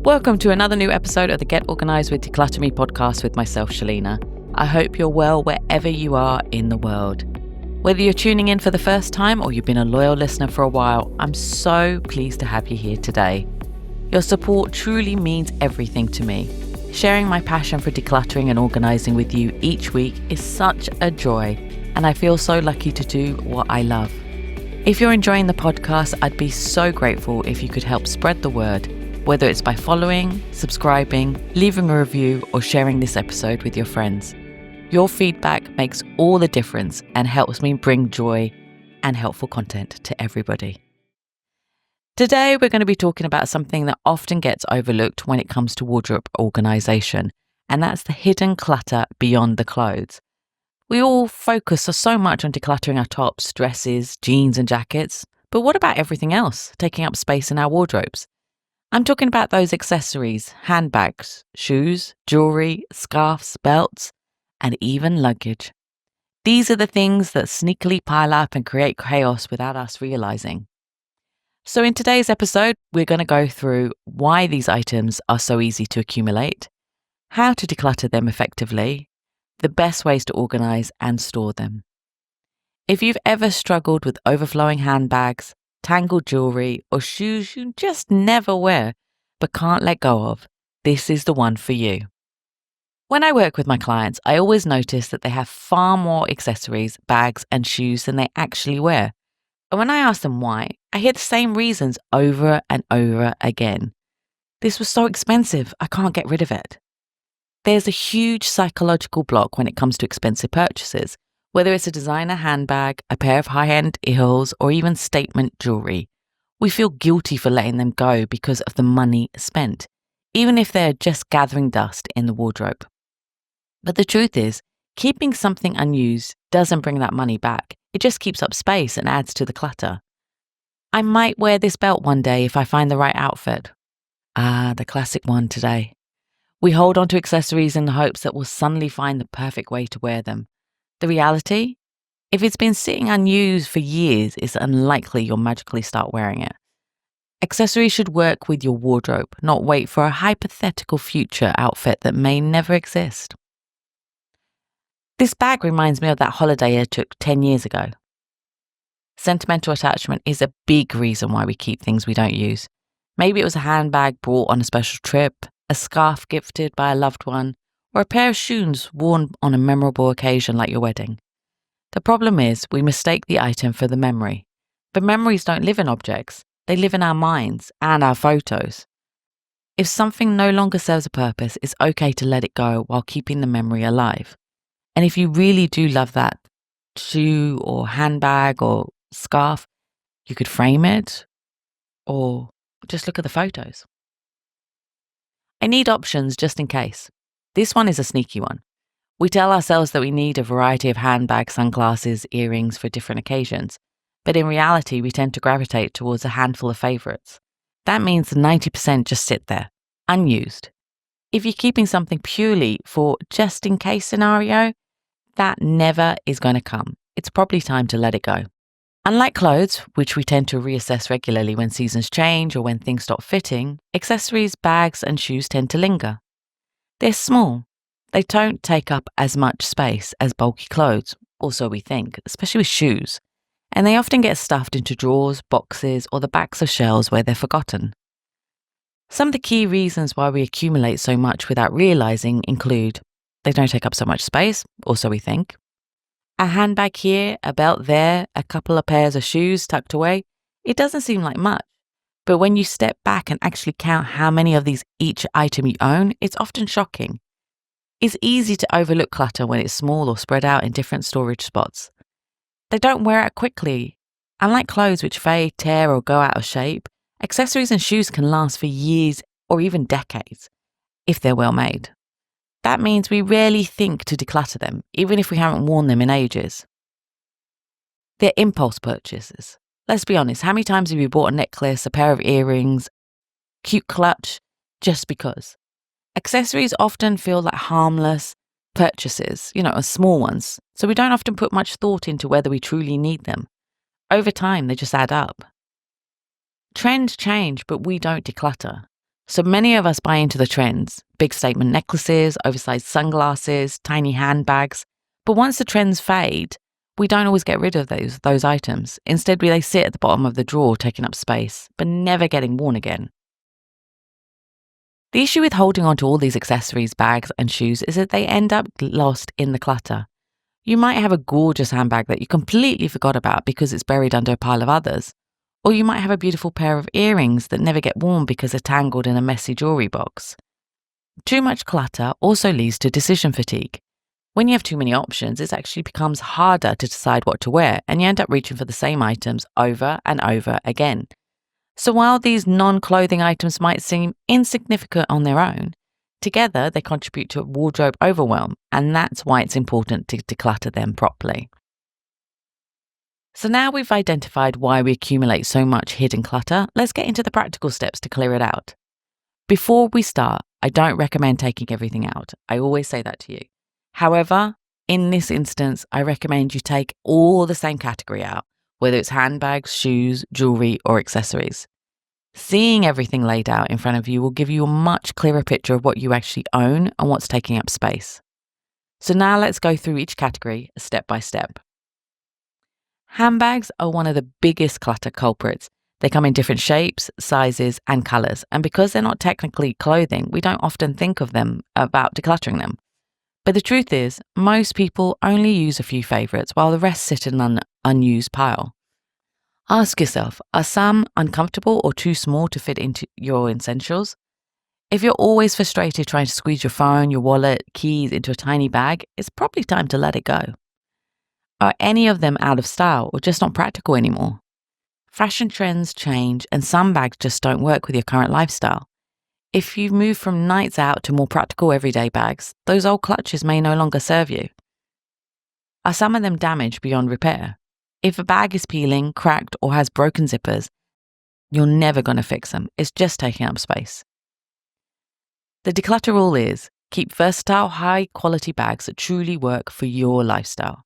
Welcome to another new episode of the Get Organised with Declutter Me podcast with myself, Shalina. I hope you're well wherever you are in the world. Whether you're tuning in for the first time or you've been a loyal listener for a while, I'm so pleased to have you here today. Your support truly means everything to me. Sharing my passion for decluttering and organising with you each week is such a joy, and I feel so lucky to do what I love. If you're enjoying the podcast, I'd be so grateful if you could help spread the word, whether it's by following, subscribing, leaving a review, or sharing this episode with your friends. Your feedback makes all the difference and helps me bring joy and helpful content to everybody. Today, we're going to be talking about something that often gets overlooked when it comes to wardrobe organisation, and that's the hidden clutter beyond the clothes. We all focus so much on decluttering our tops, dresses, jeans, and jackets, but what about everything else taking up space in our wardrobes? I'm talking about those accessories, handbags, shoes, jewellery, scarves, belts, and even luggage. These are the things that sneakily pile up and create chaos without us realising. So in today's episode, we're going to go through why these items are so easy to accumulate, how to declutter them effectively, the best ways to organise and store them. If you've ever struggled with overflowing handbags, tangled jewellery, or shoes you just never wear but can't let go of, this is the one for you. When I work with my clients, I always notice that they have far more accessories, bags, and shoes than they actually wear. And when I ask them why, I hear the same reasons over and over again. This was so expensive, I can't get rid of it. There's a huge psychological block when it comes to expensive purchases. Whether it's a designer handbag, a pair of high-end heels, or even statement jewellery, we feel guilty for letting them go because of the money spent, even if they're just gathering dust in the wardrobe. But the truth is, keeping something unused doesn't bring that money back. It just keeps up space and adds to the clutter. I might wear this belt one day if I find the right outfit. The classic one today. We hold on to accessories in the hopes that we'll suddenly find the perfect way to wear them. The reality? If it's been sitting unused for years, it's unlikely you'll magically start wearing it. Accessories should work with your wardrobe, not wait for a hypothetical future outfit that may never exist. This bag reminds me of that holiday I took 10 years ago. Sentimental attachment is a big reason why we keep things we don't use. Maybe it was a handbag bought on a special trip, a scarf gifted by a loved one, or a pair of shoes worn on a memorable occasion like your wedding. The problem is we mistake the item for the memory. But memories don't live in objects, they live in our minds and our photos. If something no longer serves a purpose, it's okay to let it go while keeping the memory alive. And if you really do love that shoe or handbag or scarf, you could frame it or just look at the photos. I need options just in case. This one is a sneaky one. We tell ourselves that we need a variety of handbags, sunglasses, earrings for different occasions, but in reality, we tend to gravitate towards a handful of favourites. That means 90% just sit there, unused. If you're keeping something purely for just in case scenario, that never is going to come. It's probably time to let it go. Unlike clothes, which we tend to reassess regularly when seasons change or when things stop fitting, accessories, bags, and shoes tend to linger. They're small. They don't take up as much space as bulky clothes, or so we think, especially with shoes. And they often get stuffed into drawers, boxes, or the backs of shelves where they're forgotten. Some of the key reasons why we accumulate so much without realising include they don't take up so much space, or so we think. A handbag here, a belt there, a couple of pairs of shoes tucked away. It doesn't seem like much. But when you step back and actually count how many of these each item you own, it's often shocking. It's easy to overlook clutter when it's small or spread out in different storage spots. They don't wear out quickly. Unlike clothes which fade, tear, or go out of shape, accessories and shoes can last for years or even decades, if they're well made. That means we rarely think to declutter them, even if we haven't worn them in ages. They're impulse purchases. Let's be honest, how many times have you bought a necklace, a pair of earrings, cute clutch, just because? Accessories often feel like harmless purchases, small ones, so we don't often put much thought into whether we truly need them. Over time, they just add up. Trends change, but we don't declutter. So many of us buy into the trends, big statement necklaces, oversized sunglasses, tiny handbags. But once the trends fade, we don't always get rid of those items. Instead, they sit at the bottom of the drawer, taking up space, but never getting worn again. The issue with holding on to all these accessories, bags, and shoes is that they end up lost in the clutter. You might have a gorgeous handbag that you completely forgot about because it's buried under a pile of others. Or you might have a beautiful pair of earrings that never get worn because they're tangled in a messy jewellery box. Too much clutter also leads to decision fatigue. When you have too many options, it actually becomes harder to decide what to wear, and you end up reaching for the same items over and over again. So while these non-clothing items might seem insignificant on their own, together they contribute to a wardrobe overwhelm, and that's why it's important to declutter them properly. So now we've identified why we accumulate so much hidden clutter, let's get into the practical steps to clear it out. Before we start, I don't recommend taking everything out. I always say that to you. However, in this instance, I recommend you take all the same category out, whether it's handbags, shoes, jewellery, or accessories. Seeing everything laid out in front of you will give you a much clearer picture of what you actually own and what's taking up space. So now let's go through each category step by step. Handbags are one of the biggest clutter culprits. They come in different shapes, sizes, and colours, and because they're not technically clothing, we don't often think of them about decluttering them. But the truth is, most people only use a few favourites while the rest sit in an unused pile. Ask yourself, are some uncomfortable or too small to fit into your essentials? If you're always frustrated trying to squeeze your phone, your wallet, keys into a tiny bag, it's probably time to let it go. Are any of them out of style or just not practical anymore? Fashion trends change and some bags just don't work with your current lifestyle. If you've moved from nights out to more practical everyday bags, those old clutches may no longer serve you. Are some of them damaged beyond repair? If a bag is peeling, cracked, or has broken zippers, you're never going to fix them. It's just taking up space. The declutter rule is keep versatile, high-quality bags that truly work for your lifestyle.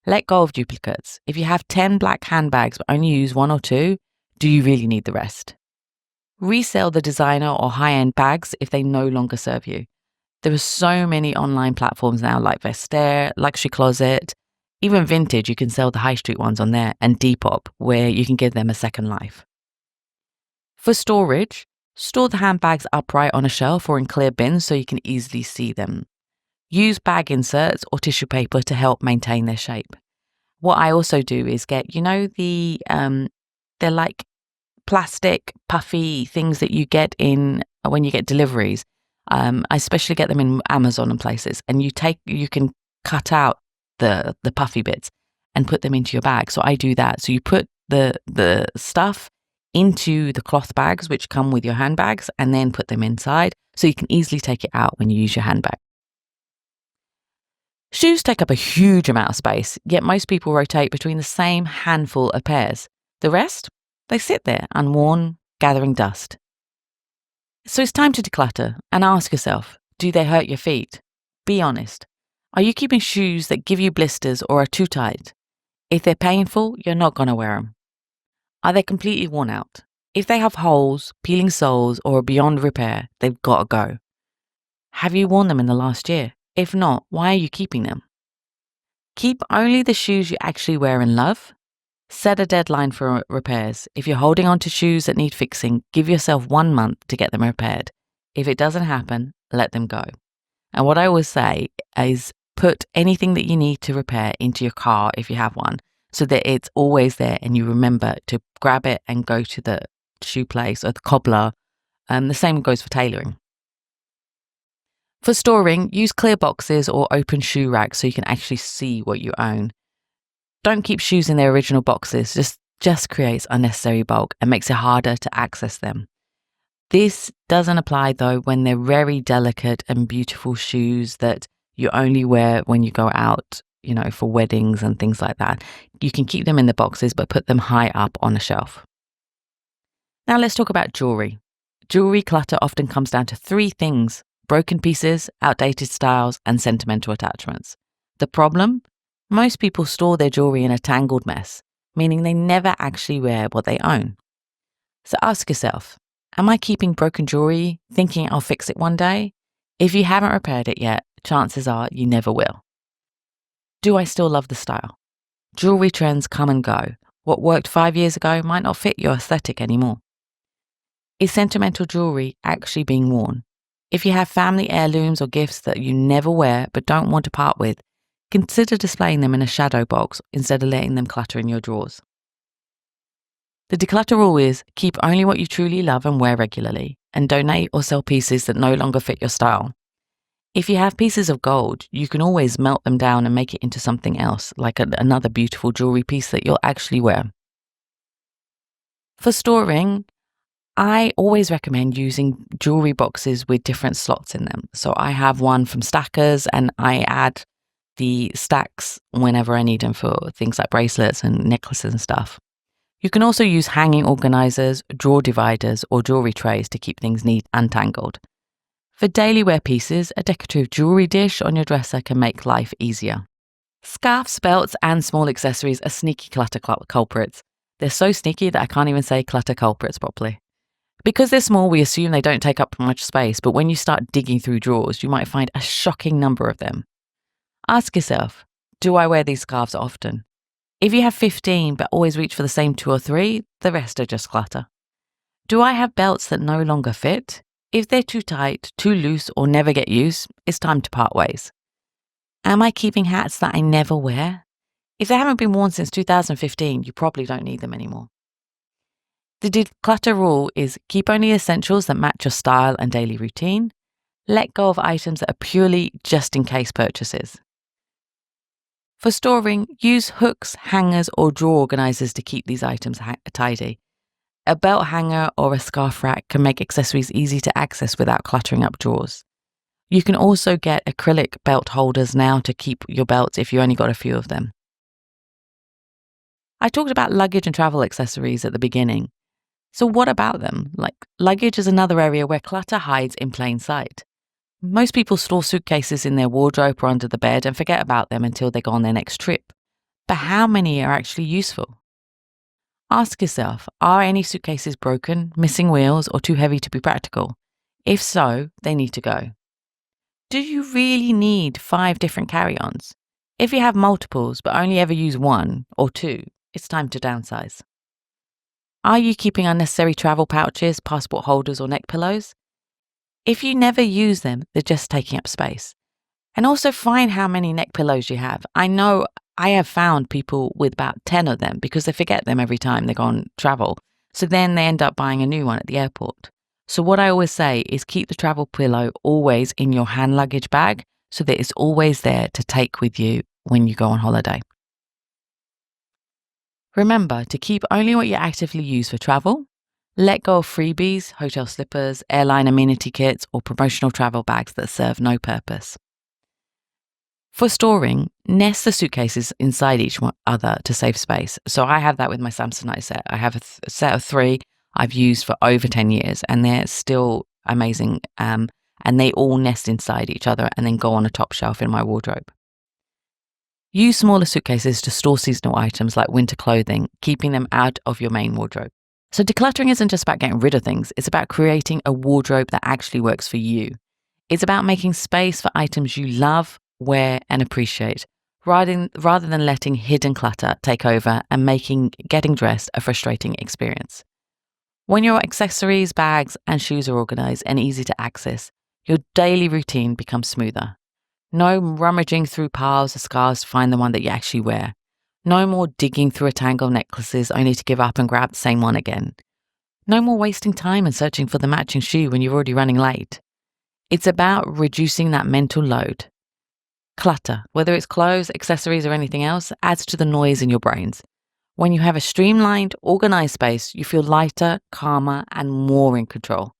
Let go of duplicates. If you have 10 black handbags but only use 1 or 2, do you really need the rest? Resell the designer or high-end bags if they no longer serve you. There are so many online platforms now like Vestiaire, Luxury Closet, even Vintage. You can sell the high street ones on there, and Depop, where you can give them a second life. For storage, store the handbags upright on a shelf or in clear bins so you can easily see them. Use bag inserts or tissue paper to help maintain their shape. What I also do is get, they're like plastic puffy things that you get in when you get deliveries. I especially get them in Amazon and places, and you can cut out the puffy bits and put them into your bag. So I do that. So you put the stuff into the cloth bags which come with your handbags and then put them inside so you can easily take it out when you use your handbag. Shoes take up a huge amount of space, yet most people rotate between the same handful of pairs. The rest, they sit there unworn, gathering dust. So it's time to declutter and ask yourself, do they hurt your feet? Be honest. Are you keeping shoes that give you blisters or are too tight? If they're painful, you're not going to wear them. Are they completely worn out? If they have holes, peeling soles, or are beyond repair, they've got to go. Have you worn them in the last year? If not, why are you keeping them? Keep only the shoes you actually wear and love. Set a deadline for repairs. If you're holding on to shoes that need fixing, give yourself 1 month to get them repaired. If it doesn't happen, let them go. And what I always say is put anything that you need to repair into your car if you have one, so that it's always there and you remember to grab it and go to the shoe place or the cobbler. The same goes for tailoring. For storing, use clear boxes or open shoe racks so you can actually see what you own. Don't keep shoes in their original boxes. Just creates unnecessary bulk and makes it harder to access them. This doesn't apply though when they're very delicate and beautiful shoes that you only wear when you go out, for weddings and things like that. You can keep them in the boxes, but put them high up on a shelf. Now let's talk about jewellery. Jewellery clutter often comes down to 3 things: broken pieces, outdated styles, and sentimental attachments. The problem? Most people store their jewellery in a tangled mess, meaning they never actually wear what they own. So ask yourself, Am I keeping broken jewelry, thinking I'll fix it one day? If you haven't repaired it yet, chances are you never will. Do I still love the style? Jewelry trends come and go. What worked 5 years ago might not fit your aesthetic anymore. Is sentimental jewelry actually being worn? If you have family heirlooms or gifts that you never wear but don't want to part with, consider displaying them in a shadow box instead of letting them clutter in your drawers. The declutter rule is keep only what you truly love and wear regularly, and donate or sell pieces that no longer fit your style. If you have pieces of gold, you can always melt them down and make it into something else, like another beautiful jewelry piece that you'll actually wear. For storing, I always recommend using jewelry boxes with different slots in them. So I have one from Stackers, and I add the stacks whenever I need them for things like bracelets and necklaces and stuff. You can also use hanging organizers, drawer dividers, or jewelry trays to keep things neat and tangled. For daily wear pieces, a decorative jewelry dish on your dresser can make life easier. Scarves, belts, and small accessories are sneaky clutter culprits. They're so sneaky that I can't even say clutter culprits properly. Because they're small, we assume they don't take up much space, but when you start digging through drawers, you might find a shocking number of them. Ask yourself, do I wear these scarves often? If you have 15 but always reach for the same 2 or 3, the rest are just clutter. Do I have belts that no longer fit? If they're too tight, too loose, or never get used, it's time to part ways. Am I keeping hats that I never wear? If they haven't been worn since 2015, you probably don't need them anymore. The declutter rule is keep only essentials that match your style and daily routine. Let go of items that are purely just-in-case purchases. For storing, use hooks, hangers, or drawer organizers to keep these items tidy. A belt hanger or a scarf rack can make accessories easy to access without cluttering up drawers. You can also get acrylic belt holders now to keep your belts if you only got a few of them. I talked about luggage and travel accessories at the beginning. So what about them? Luggage is another area where clutter hides in plain sight. Most people store suitcases in their wardrobe or under the bed and forget about them until they go on their next trip. But how many are actually useful? Ask yourself, are any suitcases broken, missing wheels, or too heavy to be practical? If so, they need to go. Do you really need 5 different carry-ons? If you have multiples but only ever use 1 or 2, it's time to downsize. Are you keeping unnecessary travel pouches, passport holders, or neck pillows? If you never use them, they're just taking up space. And also find how many neck pillows you have. I know I have found people with about 10 of them because they forget them every time they go on travel. So then they end up buying a new one at the airport. So what I always say is keep the travel pillow always in your hand luggage bag so that it's always there to take with you when you go on holiday. Remember to keep only what you actively use for travel. Let go of freebies, hotel slippers, airline amenity kits, or promotional travel bags that serve no purpose. For storing, nest the suitcases inside each other to save space. So I have that with my Samsonite set. I have a set of 3 I've used for over 10 years, and they're still amazing. And they all nest inside each other and then go on a top shelf in my wardrobe. Use smaller suitcases to store seasonal items like winter clothing, keeping them out of your main wardrobe. So decluttering isn't just about getting rid of things, it's about creating a wardrobe that actually works for you. It's about making space for items you love, wear, and appreciate, rather than letting hidden clutter take over and making getting dressed a frustrating experience. When your accessories, bags, and shoes are organized and easy to access, your daily routine becomes smoother. No rummaging through piles of scarves to find the one that you actually wear. No more digging through a tangle of necklaces only to give up and grab the same one again. No more wasting time and searching for the matching shoe when you're already running late. It's about reducing that mental load. Clutter, whether it's clothes, accessories, or anything else, adds to the noise in your brains. When you have a streamlined, organized space, you feel lighter, calmer, and more in control.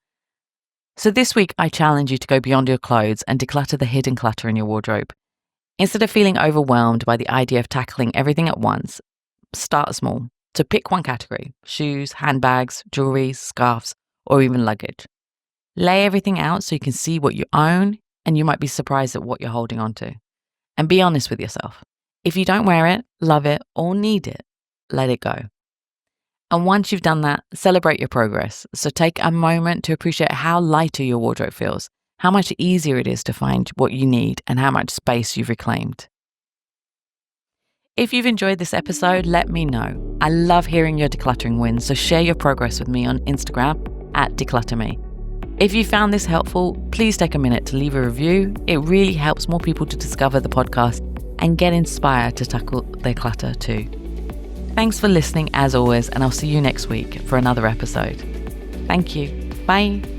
So this week, I challenge you to go beyond your clothes and declutter the hidden clutter in your wardrobe. Instead of feeling overwhelmed by the idea of tackling everything at once, start small. So pick one category: shoes, handbags, jewelry, scarves, or even luggage. Lay everything out so you can see what you own, and you might be surprised at what you're holding on to. And be honest with yourself. If you don't wear it, love it, or need it, let it go. And once you've done that, celebrate your progress. So take a moment to appreciate how lighter your wardrobe feels, how much easier it is to find what you need, and how much space you've reclaimed. If you've enjoyed this episode, let me know. I love hearing your decluttering wins, so share your progress with me on Instagram @Declutter Me. If you found this helpful, please take a minute to leave a review. It really helps more people to discover the podcast and get inspired to tackle their clutter too. Thanks for listening as always, and I'll see you next week for another episode. Thank you. Bye.